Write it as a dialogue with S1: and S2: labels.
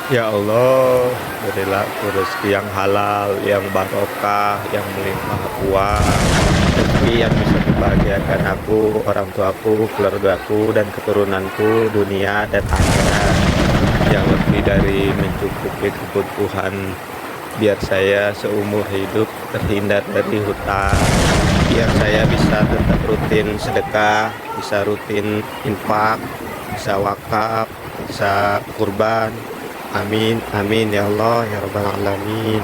S1: Ya Allah, berilah aku rezeki yang halal, yang barokah, yang melimpah uang, rezeki yang bisa membahagiakan aku, orang tuaku, keluargaku, dan keturunanku, dunia dan akhirat, yang lebih dari mencukupi kebutuhan, biar saya seumur hidup terhindar dari hutang, biar saya bisa tetap rutin sedekah, bisa rutin infak, bisa wakaf, bisa kurban. Amin, amin ya Allah ya Rabbal Alamin.